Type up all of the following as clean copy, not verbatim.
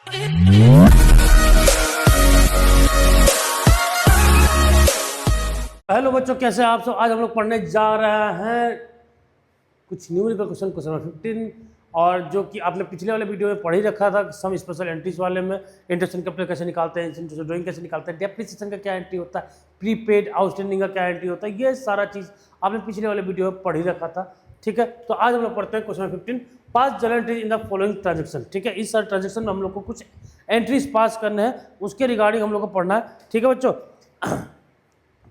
Hello बच्चों, कैसे हैं आप सब। आज हम लोग पढ़ने जा रहे हैं कुछ न्यूमेरिकल क्वेश्चन, क्वेश्चन नंबर 15, और जो कि आपने पिछले वाले वीडियो में पढ़ ही रखा था। सम स्पेशल एंट्रीज वाले में इंटरेस्ट कैपिटल कैसे निकालते हैं, ड्राइंग कैसे निकालते हैं, डेप्रिसिएशन का क्या एंट्री होता है, प्रीपेड आउटस्टैंडिंग का क्या एंट्री होता है, ये सारा चीज़ आपने पिछले वाले वीडियो में पढ़ ही रखा था। ठीक है, तो आज हम लोग पढ़ते हैं question number 15, pass journal entries in the following transaction. ठीक है, इस सारे ट्रांजेक्शन में हम लोग को कुछ एंट्रीज पास करने हैं, उसके रिगार्डिंग हम लोग को पढ़ना है। ठीक है बच्चों,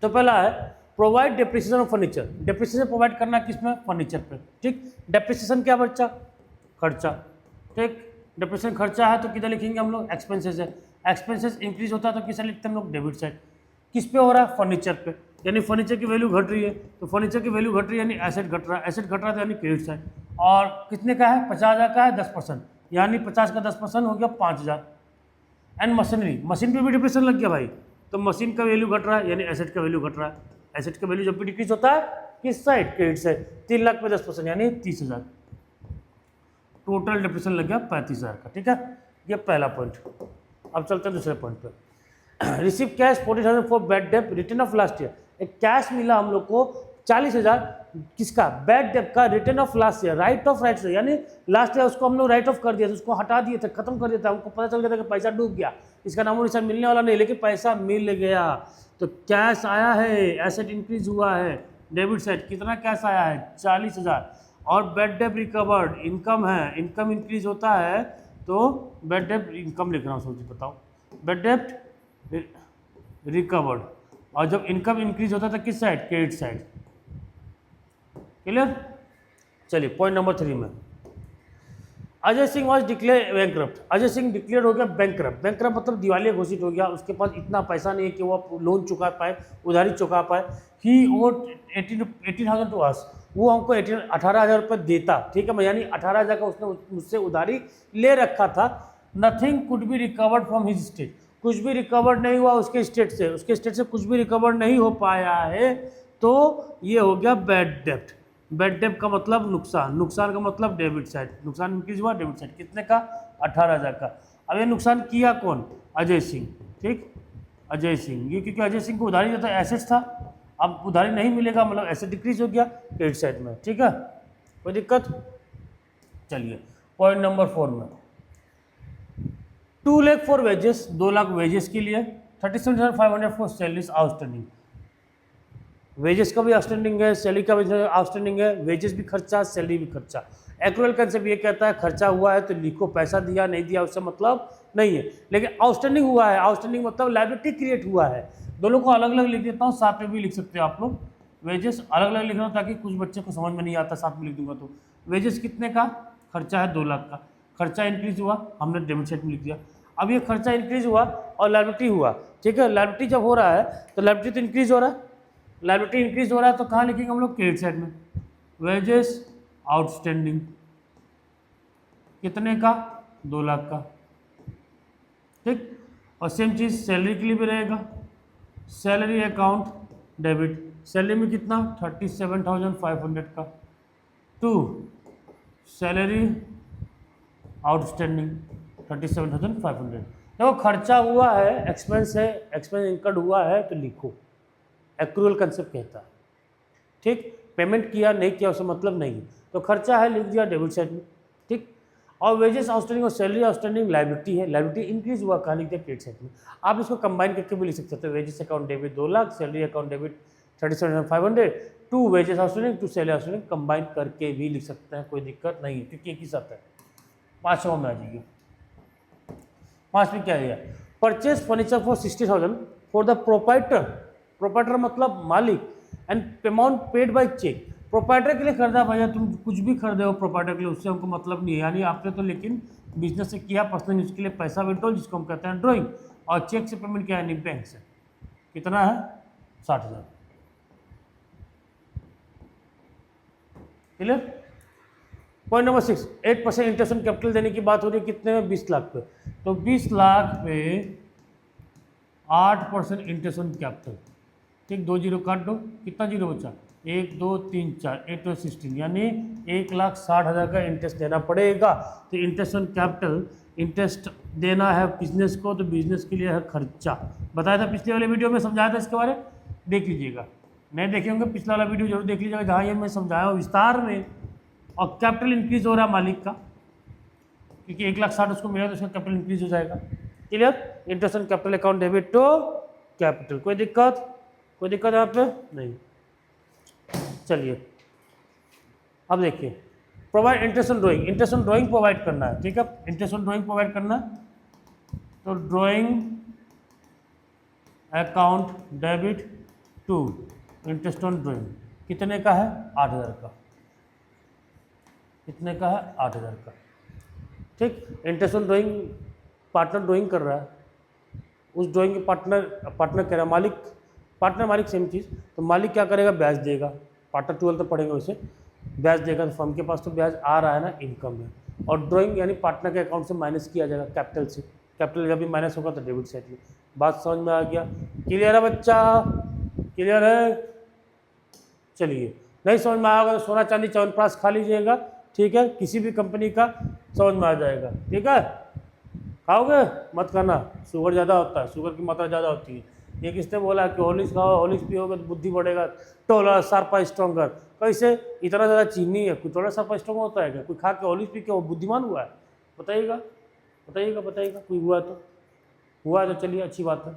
तो पहला है provide depreciation of furniture. Depreciation provide करना किसमें, फर्नीचर पे। ठीक, डेप्रिसिएशन क्या बच्चा, खर्चा। ठीक, डेप्रिसिएशन खर्चा है तो किधर लिखेंगे हम लोग, एक्सपेंसेस है। एक्सपेंसेस इंक्रीज होता है तो किसे लिखते हैं हम लोग, डेबिट साइड। किस पे हो रहा है, फर्नीचर पे, यानी फर्नीचर की वैल्यू घट रही है, तो फर्नीचर की वैल्यू घट रही है यानी एसेट घट रहा है, एसेट घट रहा है तो यानी क्रेडिट साइड। और कितने का है, 50,000 का है, 10%, यानी 50 का 10% हो गया 5,000। एंड मशीनरी, मशीन पे भी डिप्रेशन लग गया भाई, तो मशीन का वैल्यू घट रहा है यानी एसेट का वैल्यू घट रहा है। एसेट का वैल्यू जब भी डिक्रीज होता है किस साइड, क्रेडिट साइड। 3 लाख पे 10% यानी 30,000, टोटल डिप्रेशन लग गया 35,000 का। ठीक है, ये पहला पॉइंट। अब चलते हैं दूसरे पॉइंट पे। Receive cash 40,000 for bad debt return of last year. एक कैश मिला हम लोग को 40,000, किसका, बैड डेप का, return of last year, right of right से, यानी लास्ट ईयर उसको हम लोग राइट ऑफ कर दिया था, उसको हटा दिए थे, खत्म कर दिया था, हमको पता चल गया था कि पैसा डूब गया, इसका नामो निशान मिलने वाला नहीं, लेकिन पैसा मिल गया। तो कैश आया है, एसेट इंक्रीज हुआ है, डेबिट साइड कितना कैश आया है, 40,000। और बैड डेप रिकवर्ड, इनकम है, इनकम इंक्रीज होता है तो बैड डेप इनकम लिख रहा हूँ, सोचिए बताओ, बैड डेप रिकवर्ड। और जब इनकम इंक्रीज होता था किस साइड, क्रेडिट साइड। क्लियर, चलिए पॉइंट नंबर 3 में Ajay Singh was declare bankrupt. Ajay Singh declare हो गया बैंकरप्ट। बैंकरप्ट मतलब दिवालिया घोषित हो गया, उसके पास इतना पैसा नहीं है कि वो लोन चुका पाए, उधारी चुका पाए। ही ओड 18,000 टू अस, वो हमको 18,000 रुपये देता। ठीक है, यानी 18,000 का उसने मुझसे उधारी ले रखा था। Nothing could be recovered from his state, कुछ भी रिकवर नहीं हुआ उसके स्टेट से, उसके स्टेट से कुछ भी रिकवर नहीं हो पाया है, तो ये हो गया बैड डेप्ट। बैड डेप्ट का मतलब नुकसान, नुकसान का मतलब डेबिट साइड, नुकसान इंक्रीज हुआ, डेबिट साइड कितने का, 18,000 का। अब ये नुकसान किया कौन, अजय सिंह। ठीक, अजय सिंह, ये क्योंकि अजय सिंह को उधारी जो था एसेट्स था, अब उधारी नहीं मिलेगा मतलब एसेट डिक्रीज हो गया क्रेडिट साइड में। ठीक है, कोई दिक्कत। चलिए पॉइंट नंबर 4 में 2 lakh for wages, 2 lakh wages के लिए, 37,500 फॉर सैलरीज आउटस्टैंडिंग। वेजेस का भी आउटस्टैंडिंग है, सैलरी का भी आउटस्टैंडिंग है, वेजेस भी खर्चा, सैलरी भी खर्चा। एक्रुअल कंसेप्ट ये कहता है खर्चा हुआ है तो लिखो, पैसा दिया नहीं दिया उससे मतलब नहीं है, लेकिन आउटस्टैंडिंग हुआ है, आउटस्टैंडिंग मतलब लायबिलिटी क्रिएट हुआ है। दोनों को अलग अलग लिख देता हूँ, साथ में भी लिख सकते हो आप लोग। वेजेस अलग अलग लिख रहा हूँ ताकि कुछ बच्चे को समझ में नहीं आता, साथ में लिख दूंगा। तो वेजेस कितने का, खर्चा है 2 लाख का, खर्चा इंक्रीज हुआ, हमने डेबिट साइड में लिख दिया। अब ये खर्चा इंक्रीज हुआ और लायबिलिटी हुआ। ठीक है, लायबिलिटी जब हो रहा है तो लायबिलिटी तो इंक्रीज हो रहा है, लायबिलिटी इंक्रीज हो रहा है तो कहाँ लिखेंगे हम लोग, क्रेडिट साइड में। वेजेस आउटस्टैंडिंग कितने का, 2 लाख का। ठीक, और सेम चीज़ सैलरी के लिए भी रहेगा, सैलरी अकाउंट डेबिट, सैलरी में कितना, 37,500 का, टू सैलरी आउटस्टैंडिंग 37,500। देखो खर्चा हुआ है, एक्सपेंस है, एक्सपेंस इनकर्ड हुआ है तो लिखो, एक्रूअल कंसेप्ट कहता है। ठीक, पेमेंट किया नहीं किया उससे मतलब नहीं, तो खर्चा है लिख दिया डेबिट साइड में। ठीक, और वेजेस आउटस्टैंडिंग और सैलरी आउटस्टैंडिंग लायबिलिटी है, लायबिलिटी इंक्रीज हुआ कहाँ लिख दिया, क्रेडिट साइड में। आप इसको कंबाइन करके भी लिख सकते हो, wages account debit 2 lakh, salary account debit 37,500, to wages outstanding to salary outstanding, combine करके भी लिख सकते हैं, कोई दिक्कत नहीं है क्योंकि एक ही साथ है। 5वां में आ जाइए, 5 में क्या है, purchase furniture for 60,000 for the proprietor. Proprietor मतलब मालिक, and amount paid by cheque. Proprietor के लिए खरीदा भैया, तुम कुछ भी खरीदे हो प्रोपाइटर के लिए, उससे हमको मतलब नहीं है, यानी आपने तो लेकिन बिजनेस से किया, पर्सनल यूज के लिए पैसा विड्रॉल जिसको हम कहते हैं ड्रॉइंग, और चेक से पेमेंट किया यानी बैंक से। कितना है, 60,000। Clear. Point number 6, 8% interest on capital देने की बात हो रही है, कितने में, 20 लाख पे। तो 20 लाख पे 8% इंटरेस्ट ऑन कैपिटल। ठीक, 2 जीरो काट दो, कितना जीरो बचा, 1 2 3 4 8 to 16 यानी 1,60,000 का इंटरेस्ट देना पड़ेगा। तो इंटरेस्ट ऑन कैपिटल, इंटरेस्ट देना है बिजनेस को, तो बिजनेस के लिए है खर्चा। बताया था पिछले वाले वीडियो में, समझाया था इसके बारे में, देख लीजिएगा। नहीं देखे होंगे पिछला वाला वीडियो जरूर देख लीजिएगा, जहाँ ये मैं समझाया हूँ विस्तार में। और कैपिटल इंक्रीज हो रहा है मालिक का, क्योंकि 1,60,000 उसको मिला तो उसका कैपिटल इंक्रीज हो जाएगा। Clear? Interest on capital account debit to capital. कोई दिक्कत यहाँ पे नहीं। चलिए अब देखिए, provide interest on drawing. Interest on drawing provide करना है, ठीक है। इंटरेस्ट ऑन ड्राइंग प्रोवाइड करना है, तो drawing account debit to interest on drawing कितने का है? 8,000 का। कितने का है? 8,000 का। ठीक। Interest on drawing, partner drawing कर रहा है, उस ड्राइंग के पार्टनर कह रहा है, मालिक, पार्टनर मालिक सेम चीज़। तो मालिक क्या करेगा? ब्याज देगा। पार्टनर 12 तक पढ़ेंगे उसे, ब्याज देगा। तो फर्म के पास तो ब्याज आ रहा है ना, इनकम है। और ड्राइंग यानी पार्टनर के अकाउंट से माइनस किया जाएगा कैपिटल से। कैपिटल जब भी माइनस होगा तो डेबिट साइड में। बात समझ में आ गया? क्लियर है बच्चा? क्लियर है? चलिए, नहीं समझ में आएगा तो सोना चांदी च्यवनप्राश खा लीजिएगा, ठीक है। किसी भी कंपनी का समझ में आ जाएगा, ठीक है। खाओगे मत खाना, शुगर ज़्यादा होता है, शुगर की मात्रा ज़्यादा होती है। ये किसने बोला कि हॉर्लिक्स खाओ, हॉर्लिक्स पियोगे तो बुद्धि बढ़ेगा, टोलर शार्पा स्ट्रॉन्गर। कैसे? इतना ज़्यादा चीनी है, कोई टोलर शार्पा स्ट्रॉन्ग होता है क्या? कोई खा के हॉर्लिक्स पी के वो बुद्धिमान हुआ है? बताइएगा, बताइएगा, बताइएगा। कोई हुआ तो चलिए अच्छी बात है,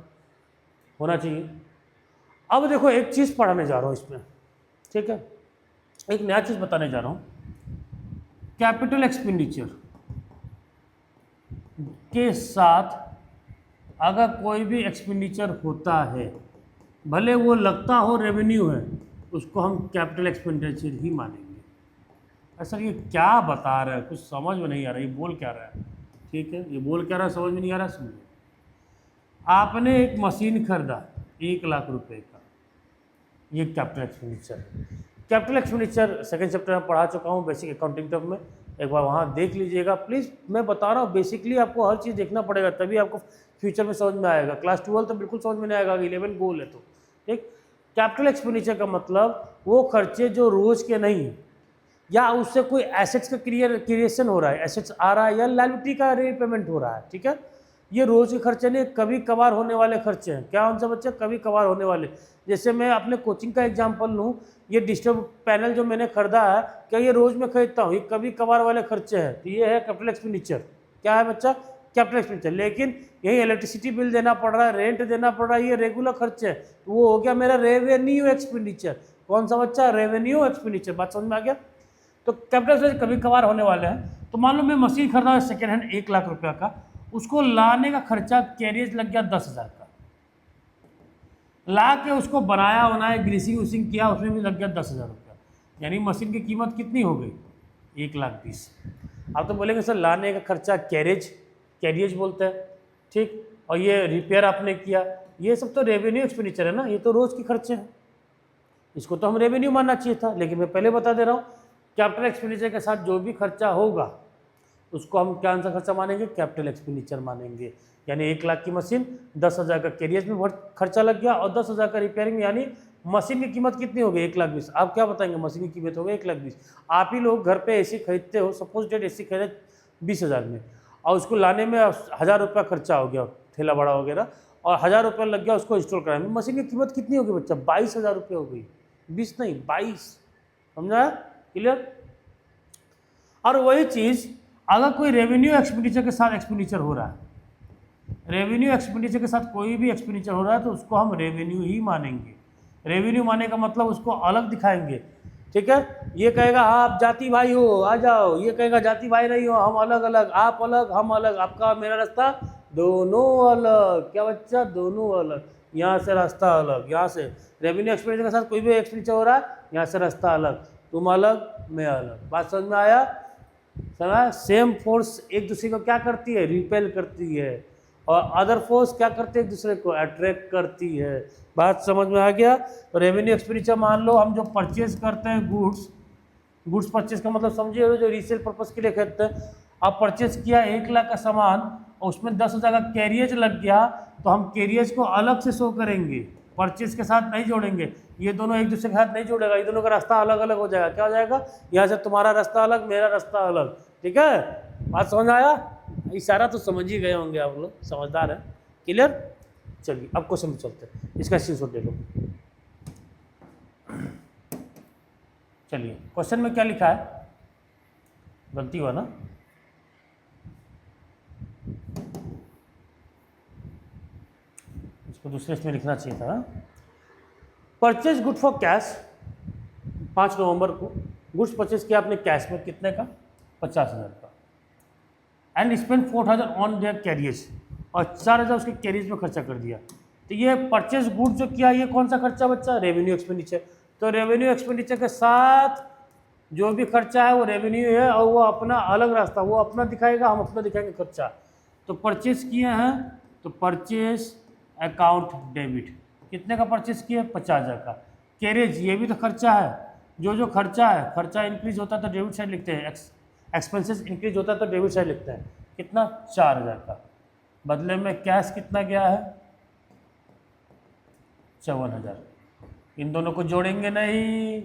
होना चाहिए। अब देखो, एक चीज़ पढ़ाने जा रहा हूँ इसमें, ठीक है। एक नया चीज़ बताने जा रहा हूँ। कैपिटल एक्सपेंडिचर के साथ अगर कोई भी एक्सपेंडिचर होता है, भले वो लगता हो रेवेन्यू है, उसको हम कैपिटल एक्सपेंडिचर ही मानेंगे। सर ये क्या बता रहा है? कुछ समझ में नहीं आ रहा, ये बोल क्या रहा है? ठीक है, ये बोल क्या रहा है, समझ में नहीं आ रहा। समझिए, आपने एक मशीन खरीदा 1,00,000 रुपए का, ये कैपिटल एक्सपेंडिचर है। कैपिटल एक्सपेंडिचर सेकंड चैप्टर में पढ़ा चुका हूँ, बेसिक अकाउंटिंग टर्म में, एक बार वहाँ देख लीजिएगा प्लीज़। मैं बता रहा हूँ बेसिकली आपको हर चीज़ देखना पड़ेगा, तभी आपको फ्यूचर में समझ में आएगा। क्लास 12 तो बिल्कुल समझ में नहीं आएगा, 11 गोल है तो, ठीक। कैपिटल एक्सपेंडिचर का मतलब वो खर्चे जो रोज़ के नहीं, या उससे कोई एसेट्स का क्रिएशन हो रहा है, एसेट्स आ रहा है, या लायबिलिटी का रीपेमेंट हो रहा है, ठीक है। ये रोज़ के खर्चे नहीं, कभी कभार होने वाले खर्चे हैं। क्या उनसे बच्चे? कभी कभार होने वाले। जैसे मैं अपने कोचिंग का एग्जांपल लूँ, ये डिजिटल पैनल जो मैंने खरीदा है, क्या ये रोज़ में खरीदता हूँ? ये कभी कभार वाले खर्चे हैं, तो ये है कैपिटल एक्सपेंडिचर। क्या है बच्चा? Capital expenditure. लेकिन यही इलेक्ट्रिसिटी बिल देना पड़ रहा है, रेंट देना पड़ रहा है, ये रेगुलर खर्चे है, तो वो हो गया मेरा रेवेन्यू एक्सपेंडिचर। कौन सा बच्चा? Revenue expenditure. बात समझ में आ गया? तो कैपिटल एक्सपेंडिचर कभी कभार होने वाले हैं। तो मान लो मैं मशीन खरीदा है सेकेंड हैंड 1,00,000 रुपये का, उसको लाने का खर्चा कैरियज लग गया 10,000 का, ला के उसको बनाया ग्रीसिंग उसिंग किया, उसमें भी लग गया 10,000 रुपया। यानी मशीन की कीमत कितनी हो गई? 1,20,000। आप तो बोलेंगे सर लाने का खर्चा कैरियज बोलते हैं, ठीक। और ये रिपेयर आपने किया, ये सब तो रेवेन्यू एक्सपेंडिचर है ना, ये तो रोज़ के खर्चे हैं, इसको तो हम रेवेन्यू मानना चाहिए था। लेकिन मैं पहले बता दे रहा हूँ, कैपिटल एक्सपेंडिचर के साथ जो भी खर्चा होगा उसको हम क्या सा खर्चा मानेंगे? कैपिटल एक्सपेंडिचर मानेंगे। यानी 1,00,000 की मशीन, 10,000 का कैरियर में खर्चा लग गया, और 10,000 का रिपेयरिंग, यानी मशीन की कीमत कितनी हो गई? 1,20,000। आप क्या बताएंगे? मशीन की कीमत हो गई 1,20,000। आप ही लोग घर पे एसी खरीदते हो, सपोज डेट एसी खरीदे 20,000 में, और उसको लाने में 1,000 रुपया खर्चा हो गया, ठेला बड़ा वगैरह, और 1,000 रुपया लग गया उसको इंस्टॉल कराने में। मशीन की कीमत कितनी हो गई बच्चा? 22,000 रुपये हो गई, 20 नहीं 22। समझा? क्लियर? और वही चीज़ अगर कोई रेवेन्यू एक्सपेंडिचर के साथ एक्सपेंडिचर हो रहा है, रेवेन्यू एक्सपेंडिचर के साथ कोई भी एक्सपेंडिचर हो रहा है, तो उसको हम रेवेन्यू ही मानेंगे। रेवेन्यू माने का मतलब उसको अलग दिखाएंगे, ठीक है। ये कहेगा हाँ आप जाति भाई हो, आ जाओ, ये कहेगा जाति भाई नहीं हो, हम अलग अलग, आप अलग हम अलग, आपका मेरा रास्ता दोनों अलग। क्या बच्चा? दोनों अलग। यहाँ से रास्ता अलग, यहाँ से रेवेन्यू एक्सपेंडिचर के साथ कोई भी एक्सपेंडिचर हो रहा है, यहाँ से रास्ता अलग, तुम अलग मैं अलग। बात समझ में आया? समझ? सेम फोर्स एक दूसरे को क्या करती है? रिपेल करती है, और अदर फोर्स क्या करते हैं? एक दूसरे को अट्रैक्ट करती है। बात समझ में आ गया? तो रेवेन्यू एक्सपेंडिचर मान लो हम जो परचेज करते हैं गुड्स परचेज का मतलब समझिए, जो रीसेल पर्पस के लिए खरीदते हैं। आप परचेज किया 1,00,000 का सामान, और उसमें 10,000 का कैरियज लग गया, तो हम कैरियज को अलग से शो करेंगे, परचेज के साथ नहीं जोड़ेंगे, ये दोनों एक दूसरे के साथ नहीं जोड़ेगा, ये दोनों का रास्ता अलग अलग हो जाएगा। क्या हो जाएगा, यहाँ से तुम्हारा रास्ता अलग, मेरा रास्ता अलग। ठीक है, बात समझ आया? इशारा तो समझ ही गए होंगे आप लोग, समझदार है। क्लियर? चलिए अब क्वेश्चन में चलते हैं, इसका स्क्रीनशॉट ले लो। चलिए क्वेश्चन में क्या लिखा है, गलती हुआ ना, इसको दूसरे इसमें लिखना चाहिए था। परचेज गुड फॉर कैश, 5 नवंबर को गुड्स परचेज किया आपने कैश में, कितने का, 50,000 का। And spend 4,000 on their carriage, और 4,000 उसके कैरियज में खर्चा कर दिया। तो ये परचेज गुड जो किया, ये कौन सा खर्चा बच्चा, रेवेन्यू एक्सपेंडिचर। तो रेवेन्यू एक्सपेंडिचर के साथ जो भी खर्चा है वो रेवेन्यू है, और वो अपना अलग रास्ता, वो अपना दिखाएगा, हम अपना दिखाएंगे खर्चा। तो परचेज किए हैं, तो परचेज अकाउंट डेबिट, कितने का परचेज किए, 50,000 का। कैरेज, ये भी तो खर्चा है, जो खर्चा है, खर्चा इंक्रीज होता है तो डेबिट साइड लिखते हैं, एक्सपेंसेस इंक्रीज होता है तो डेबिट साइड लिखते हैं। कितना, 4,000 का। बदले में कैश कितना गया है, 54,000। इन दोनों को जोड़ेंगे नहीं,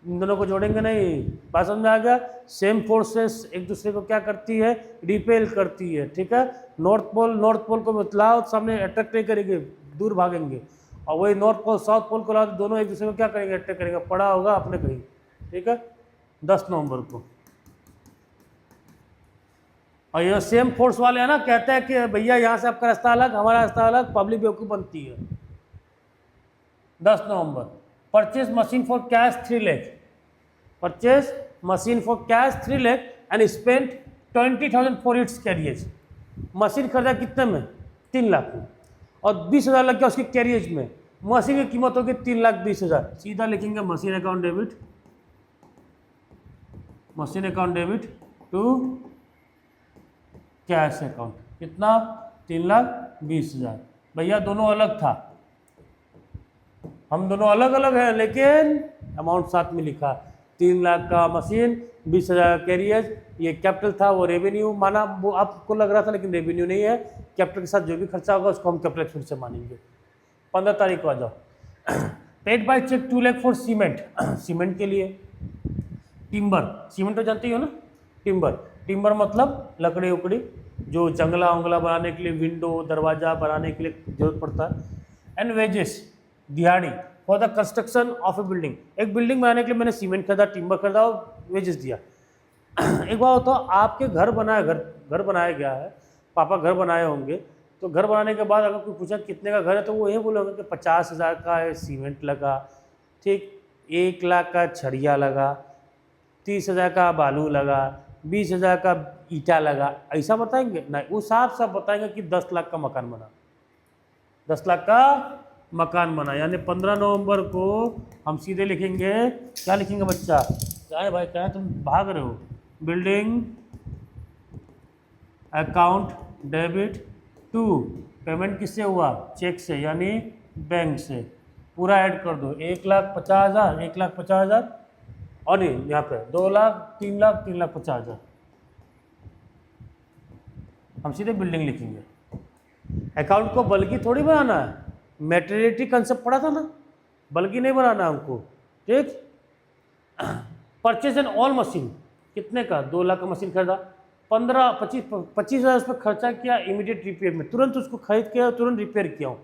इन दोनों को जोड़ेंगे नहीं, बात समझ में आ गया। सेम फोर्सेस एक दूसरे को क्या करती है, रिपेल करती है। ठीक है, नॉर्थ पोल को बतलाओ, सामने अटैक नहीं करेंगे, दूर भागेंगे, और वही नॉर्थ पोल साउथ पोल को लाओ, दोनों एक दूसरे को क्या करेंगे, अटैक करेंगे, पड़ा होगा अपने कहीं। ठीक है, 10 नवंबर को। और ये सेम फोर्स वाले है ना, कहते हैं कि भैया यहाँ से आपका रास्ता अलग, हमारा रास्ता अलग, पब्लिक बेवकूफ़ बनती है। 10 November, purchase machine for cash 3 lakh, purchase machine for cash 3 lakh and spend 20,000 for its carriage. Machine खरीदा कितने में, 3 लाख में, और 20,000 लग गया उसके कैरियज में। मशीन की कीमत होगी 3,20,000। सीधा लिखेंगे machine account debit, machine account debit to cash account, कितना, 3,20,000। भैया दोनों अलग था, हम दोनों अलग अलग हैं, लेकिन अमाउंट साथ में लिखा। 3 लाख का मशीन, 20,000 का कैरियज, ये कैपिटल था, वो रेवेन्यू माना, वो आपको लग रहा था, लेकिन रेवेन्यू नहीं है। कैपिटल के साथ जो भी खर्चा होगा उसको हम कैपिटल एक्सपेंस से मानेंगे। 15 तारीख को आ जाओ। Paid by cheque 2 lakh for cement, cement के लिए। टिम्बर, सीमेंट तो जानते ही हो ना, टिम्बर मतलब लकड़ी उकड़ी, जो जंगला उंगला बनाने के लिए, विंडो दरवाजा बनाने के लिए जरूरत पड़ता है। एंड वेजेस, दिहाड़ी for the construction of A building, एक बिल्डिंग बनाने के लिए मैंने सीमेंट खरीदा, टिम्बर खरीदा और वेजेस दिया। एक बात होता, आपके घर बनाया गया है, पापा घर बनाए होंगे, तो घर बनाने के बाद अगर कोई पूछा कितने का घर है, तो वो ये बोलोगे कि 50,000 का है सीमेंट लगा, ठीक, 1 लाख का छड़िया लगा, 30,000 का बालू लगा, 20,000 का ईटा लगा, ऐसा बताएंगे नहीं। वो साफ बताएंगे कि 10 लाख का मकान बना, 10 लाख का मकान बना। यानी 15 नवंबर को हम सीधे लिखेंगे, क्या लिखेंगे बच्चा, क्या है भाई, क्या है, तुम भाग रहे हो, building account debit to, payment किससे हुआ, चेक से, यानी बैंक से, पूरा ऐड कर दो, 1,50,000, 1,50,000, और यहाँ पे 2 लाख, 3 लाख, 3,50,000। हम सीधे बिल्डिंग लिखेंगे। अकाउंट को बल्कि थोड़ी बनाना है, मेटेरियलिटी कंसेप्ट पढ़ा था ना, बल्कि नहीं बनाना हमको। ठीक, परचेज एंड ऑल मशीन, कितने का, 2 लाख का मशीन खरीदा, 25,000 उस पर खर्चा किया इमीडिएट रिपेयर में, तुरंत उसको खरीद के तुरंत रिपेयर किया हूँ।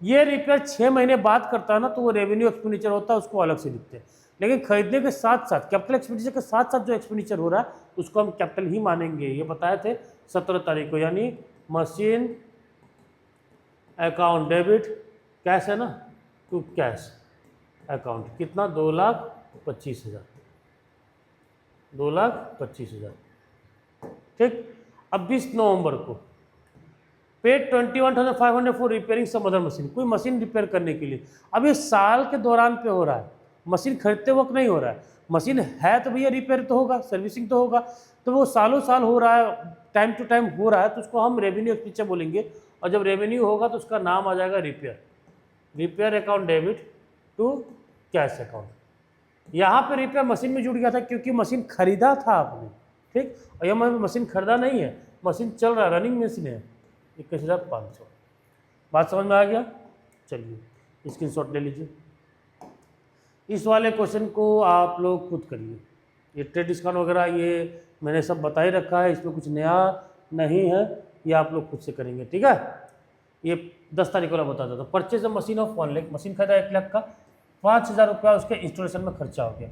ये रिपेयर 6 महीने बाद करता है ना, तो वो रेवेन्यू एक्सपेंडिचर होता है, उसको अलग से लिखते हैं। लेकिन खरीदने के साथ साथ, कैपिटल एक्सपेंडिचर के साथ साथ जो एक्सपेंडिचर हो रहा है उसको हम कैपिटल ही मानेंगे। ये बताए थे 17 तारीख को, यानी मशीन अकाउंट डेबिट, कैश है ना, टू कैश अकाउंट, कितना, 2,25,000, 2,25,000। ठीक, अब 20 नवंबर को paid 21,500 for repairing some other machine, कोई मशीन रिपेयर करने के लिए। अब ये साल के दौरान पे हो रहा है, मशीन खरीदते वक्त नहीं हो रहा है। मशीन है तो भैया रिपेयर तो होगा, सर्विसिंग तो होगा, तो वो सालों साल हो रहा है, टाइम टू टाइम हो रहा है, तो उसको हम रेवेन्यू एक्सपेंडिचर बोलेंगे। और जब रेवेन्यू होगा तो उसका नाम आ जाएगा repair account debit to cash account. यहाँ पे रिपेयर मशीन में जुड़ गया था क्योंकि मशीन खरीदा था आपने, ठीक, और यह मशीन खरीदा नहीं है, मशीन चल रहा है, रनिंग मशीन है, 21,500। बात समझ में आ गया। चलिए स्क्रीनशॉट ले लीजिए। इस वाले क्वेश्चन को आप लोग खुद करिए। ये ट्रेड डिस्काउंट वगैरह ये मैंने सब बता ही रखा है, इसमें कुछ नया नहीं है, ये आप लोग खुद से करेंगे, ठीक है। ये 10 तारीख वाला बता देता हूँ। Purchase a machine of 1 lakh, machine खरीदा 1 लाख का, 5,000 रुपया उसके इंस्टॉलेशन में खर्चा हो गया।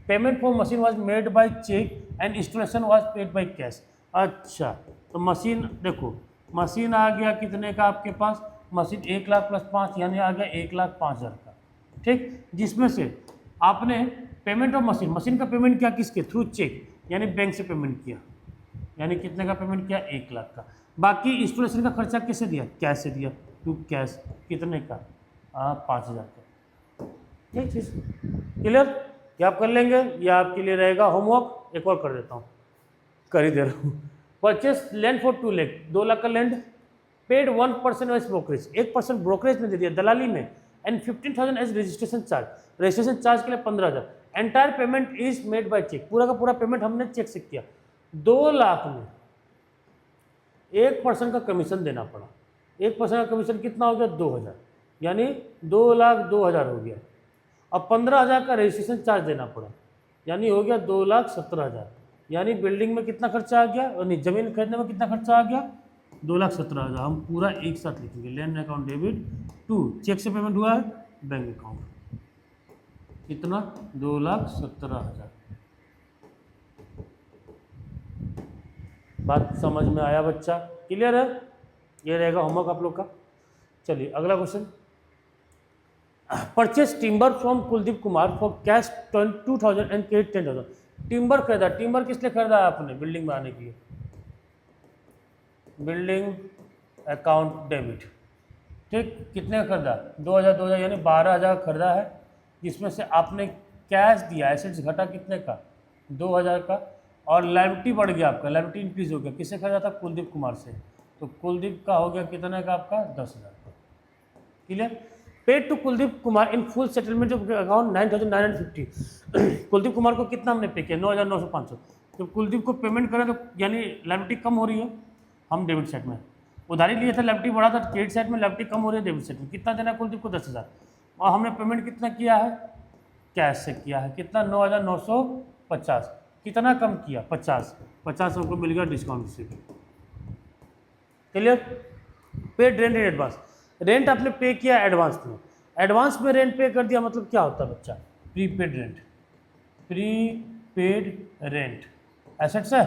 Payment for machine was made by cheque and installation was paid by cash. अच्छा, तो मशीन देखो, मशीन आ गया कितने का आपके पास, मशीन 1 लाख प्लस 5 यानी आ गया 1,05,000 का, ठीक। जिसमें से आपने पेमेंट ऑफ मशीन, मशीन का पेमेंट किया किसके थ्रू, चेक यानी बैंक से पेमेंट किया, यानी कितने का पेमेंट किया, 1 लाख का। बाकी इंस्टॉलेशन का खर्चा किससे दिया, कैश से दिया, टू कैश, कितने का, 5,000 का। ठीक चीज़ क्लियर, क्या आप कर लेंगे, या आपके लिए रहेगा होमवर्क। एक और कर देता हूँ, कर ही दे रहा हूँ। Purchase land for 2 lakh, 2 lakh का land, paid 1% as brokerage, 1% brokerage में दे दिया, दलाली में, and 15,000 as registration charge, registration charge के लिए 15,000। Entire payment is made by cheque, पूरा का पूरा पेमेंट हमने चेक से किया। 2 लाख में 1% का कमीशन देना पड़ा, 1% का कमीशन कितना हो गया, 2,000, यानी 2,02,000 हो गया। अब 15,000 का रजिस्ट्रेशन चार्ज देना पड़ा, यानी हो गया 2,17,000, यानी बिल्डिंग में कितना खर्चा आ गया, नहीं जमीन खरीदने में कितना खर्चा आ गया, 2,17,000। हम पूरा एक साथ लिखेंगे, land account debit to cheque से पेमेंट हुआ है बैंक अकाउंट, कितना, 2,17,000। बात समझ में आया बच्चा, क्लियर है। ये रहेगा होमवर्क आप लोग का। चलिए अगला question, purchase timber from Kuldeep Kumar for cash 2,000 and credit 10,000। Timber खरीदा, टिम्बर किस लिए खरीदा आपने, बिल्डिंग बनाने के लिए, बिल्डिंग अकाउंट डेबिट, ठीक। कितने का खरीदा, 2,000 यानी 12,000 का खरीदा है, जिसमें से आपने कैश दिया, एसेट्स घटा कितने का, 2,000 का, और लायबिलिटी बढ़ गया आपका, लायबिलिटी इंक्रीज हो गया, किससे खरीदा था, कुलदीप कुमार से, तो कुलदीप का हो गया कितने का आपका, 10,000 का, clear. Paid to Kuldeep Kumar in full settlement of account 9,950। Kuldeep Kumar को कितना हमने पे किया, 9,900। तो कुलदीप को पेमेंट करें तो यानी लायबिलिटी कम हो रही है, हम डेबिट साइड में उधारी लिए थे, लायबिलिटी बढ़ा था, क्रेडिट साइड में लायबिलिटी कम हो रही है, डेबिट साइड में कितना देना है कुलदीप को, 10,000, और हमने पेमेंट कितना किया है, कैश से किया है, कितना, 9,950। कितना कम किया, 50 हमको मिल गया डिस्काउंट से, clear. Paid rent in advance, rent आपने पे किया एडवांस में, एडवांस में रेंट पे कर दिया, मतलब क्या होता है बच्चा, prepaid rent, prepaid rent, assets है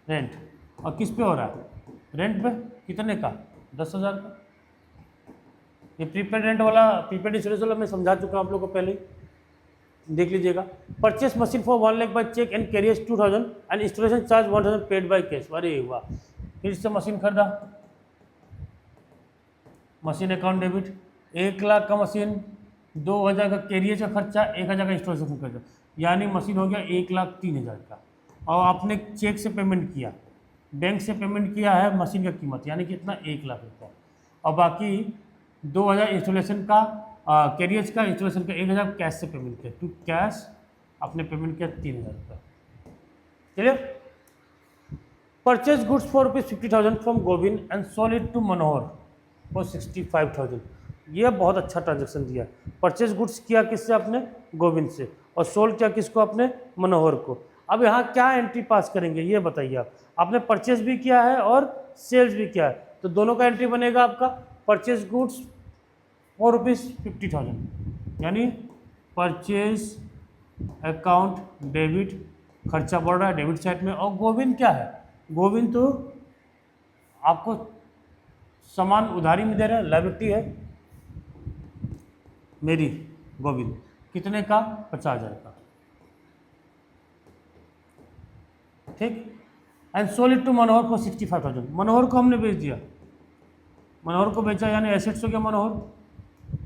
रेंट, और किस पे हो रहा है, रेंट पे, कितने का, 10,000 का। ये प्रीपेड रेंट वाला, प्रीपेड इंश्योरेंस वाला मैं समझा चुका हूँ आप लोग को पहले, देख लीजिएगा। Purchase machine for 1 lakh by cheque and carriers 2,000 and installation charge 1,000 paid by cash. अरे वाह, फिर से मशीन खरीदा, मशीन अकाउंट डेबिट, 1 लाख का मशीन, 2,000 का कैरियर का खर्चा, 1,000 का इंस्टॉलेशन का खर्चा, यानी मशीन हो गया 1,03,000 का, और आपने चेक से पेमेंट किया, बैंक से पेमेंट किया है मशीन का कीमत, यानी कितना, 1 लाख रुपया, और बाकी 2,000 इंस्टॉलेशन का, कैरियर्स का, इंस्टॉलेशन का 1,000 कैश से पेमेंट किया, टू कैश आपने पेमेंट किया 3,000 रुपया, clear. Purchase goods for ₹50,000 from Govind and sold it to Manohar for 65,000। ये बहुत अच्छा ट्रांजेक्शन दिया, परचेज गुड्स किया किससे आपने, गोविंद से, और सोल्ड किया किसको, आपने मनोहर को। अब यहाँ क्या एंट्री पास करेंगे ये बताइए आप, आपने परचेज भी किया है और सेल्स भी किया है, तो दोनों का एंट्री बनेगा आपका, परचेज गुड्स फॉर ₹50,000, यानी परचेज अकाउंट डेबिट, खर्चा बढ़ रहा है डेबिट साइड में, और गोविंद क्या है, गोविंद तो आपको सामान उधारी में दे रहा है, लायबिलिटी है मेरी, गोविंद कितने का, 50,000 का, ठीक। And sold it to Manohar for 65,000, Manohar को हमने बेच दिया, मनोहर को बेचा, यानी एसेट्स हो गया मनोहर,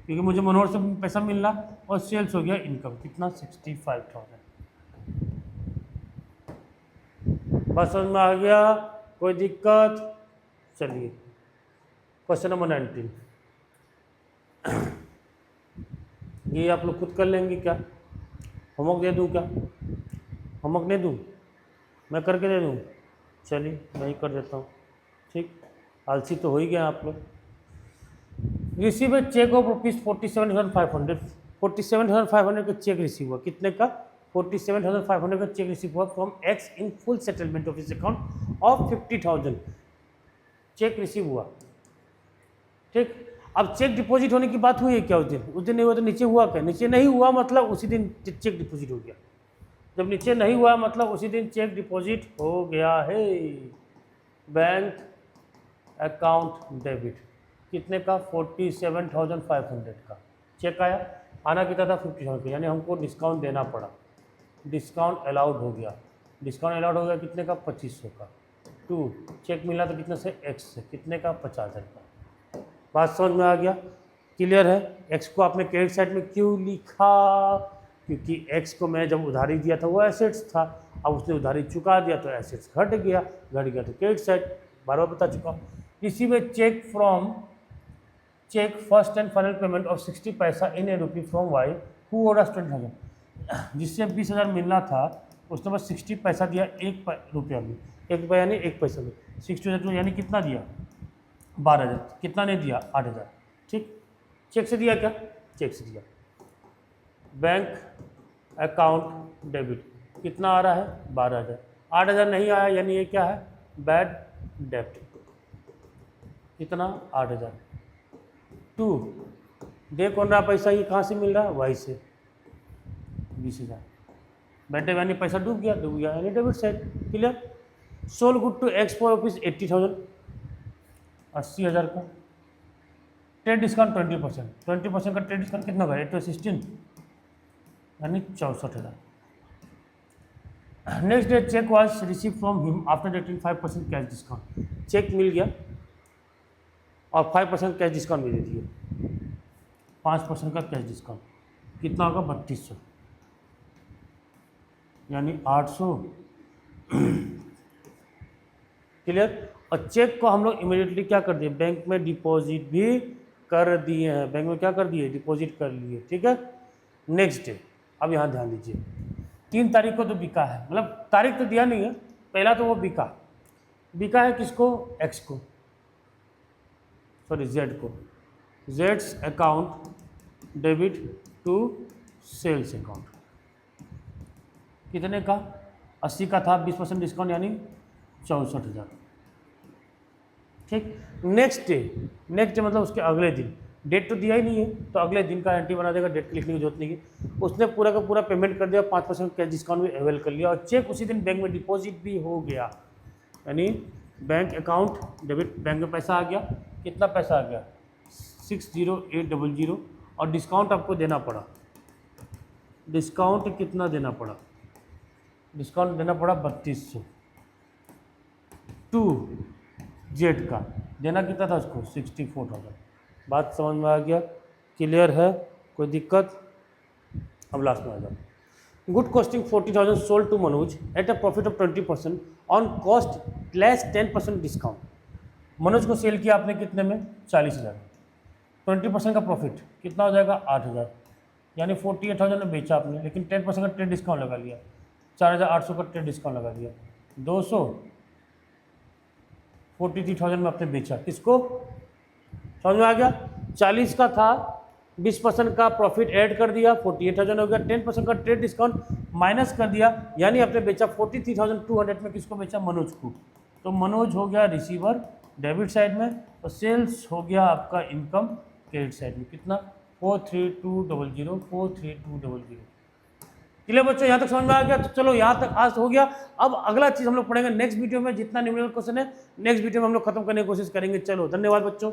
क्योंकि मुझे मनोहर से पैसा मिल रहा, और सेल्स हो गया इनकम, कितना, 65,000। बस समझ में आ गया, कोई दिक्कत। चलिए क्वेश्चन नंबर 19, ये आप लोग खुद कर लेंगे क्या, होमवर्क दे दूँ क्या, होमवर्क नहीं दूँ, मैं करके दे दूँ, चलिए मैं ही कर देता हूँ, ठीक। आलसी तो हो ही गया आप लोग। रिसीव ए चेक ऑफ ₹47,500, 47,500 का चेक रिसीव हुआ। कितने का? 47,500 का चेक रिसीव हुआ from x in full settlement of his account of 50,000। Check receive हुआ, ठीक। अब चेक डिपॉजिट होने की बात हुई है क्या उस दिन? उस दिन नहीं हुआ तो नीचे हुआ क्या? नीचे नहीं हुआ मतलब उसी दिन चेक डिपॉजिट हो गया। जब नीचे नहीं हुआ मतलब उसी दिन चेक डिपॉजिट हो गया है। बैंक अकाउंट डेबिट कितने का? 47,500 का चेक आया। आना कितना था? 50,000 का, यानी हमको डिस्काउंट देना पड़ा। डिस्काउंट अलाउड हो गया। डिस्काउंट अलाउड हो गया कितने का? 2500 का। 2 चेक मिला तो कितने से? एक्स से। कितने का? 50,000 का। बात समझ में आ गया? क्लियर है? एक्स को आपने क्रेडिट साइड में क्यों लिखा? क्योंकि एक्स को मैं जब उधारी दिया था वो एसेट्स था, अब उसने उधारी चुका दिया तो एसेट्स घट गया तो क्रेडिट साइड। बार बार बता चुका हूँ। इसी में cheque first and final payment of 60 पैसा in a rupee from Y who owed us 20,000। जिससे 20,000 मिलना था उसने बस 60 पैसा दिया, ₹1 में, 1 रुपया यानी 1 पैसा में। 60 यानी कितना दिया? 12,000। कितना नहीं दिया? 8,000। ठीक, चेक से दिया क्या? चेक से दिया। बैंक अकाउंट डेबिट कितना आ रहा है? 12,000। 8,000 नहीं आया यानी ये क्या है? बैड डेब्ट। कितना? 8,000। 2 दे कौन रहा पैसा? ये कहाँ से मिल रहा है? वाई से। 20,000। बैड डेब्ट यानी पैसा डूब गया यानी debit side. Clear? Sold good to X for ₹80,000, 80,000 का। ट्रेड डिस्काउंट 20%, 20% का ट्रेड डिस्काउंट कितना होगा? 8 to 16 यानी 64,000। Next day cheque was receive from him after getting 5% cash discount. Cheque मिल गया और 5% कैश डिस्काउंट भी दे दिए। 5% का कैश डिस्काउंट कितना होगा? 3200 यानी 800। क्लियर? और चेक को हम लोग इमीडिएटली क्या कर दिए? बैंक में डिपॉजिट भी कर दिए हैं। बैंक में क्या कर दिए? डिपॉजिट कर लिए। ठीक है। नेक्स्ट डे, अब यहाँ ध्यान दीजिए, 3 तारीख को तो बिका है, मतलब तारीख तो दिया नहीं है, पहला तो वो बिका है किसको? एक्स को, सॉरी जेड को। जेड्स account debit to sales account कितने का? 80 का था, 20% डिस्काउंट यानी 64,000। ठीक। नेक्स्ट डे मतलब उसके अगले दिन, डेट तो दिया ही नहीं है तो अगले दिन का एंट्री बना देगा, डेट लिखने की जरूरत नहीं है। उसने पूरा का पूरा पेमेंट कर दिया, 5% कैश डिस्काउंट भी अवेल कर लिया और चेक उसी दिन बैंक में डिपॉजिट भी हो गया। यानी बैंक अकाउंट डेबिट, बैंक में पैसा आ गया। कितना पैसा आ गया? 60,800 और डिस्काउंट आपको देना पड़ा। डिस्काउंट कितना देना पड़ा? डिस्काउंट देना पड़ा 3200। 2 जेड का देना कितना था उसको? 64,000। बात समझ में आ गया? क्लियर है? कोई दिक्कत? अब लास्ट में आ जाओ। Good costing 40,000 sold to Manoj at a profit of 20% on cost less 10% discount. Manoj को सेल किया आपने कितने में? 40,000। 20% का प्रॉफिट कितना हो जाएगा? 8,000। यानी 48,000 में बेचा आपने, लेकिन 10% का ट्रेड डिस्काउंट लगा लिया, 4,800 का ट्रेड डिस्काउंट लगा दिया, 200 43,000 में आपने बेचा। किसको? समझ में आ गया? 40 का था, 20% का प्रॉफिट ऐड कर दिया, 48,000 हो गया। 10% का ट्रेड डिस्काउंट माइनस कर दिया, यानी आपने बेचा 43,200 में। किसको बेचा? मनोज को। तो मनोज हो गया रिसीवर डेबिट साइड में और सेल्स हो गया आपका इनकम क्रेडिट साइड में। कितना? 43200, 43200। क्लियर बच्चों? यहाँ तक समझ में आ गया? तो चलो यहाँ तक आज हो गया। अब अगला चीज़ हम लोग पढ़ेंगे नेक्स्ट वीडियो में। जितना न्यूमेरिकल क्वेश्चन है नेक्स्ट वीडियो में हम लोग खत्म करने की कोशिश करेंगे। चलो, धन्यवाद बच्चों।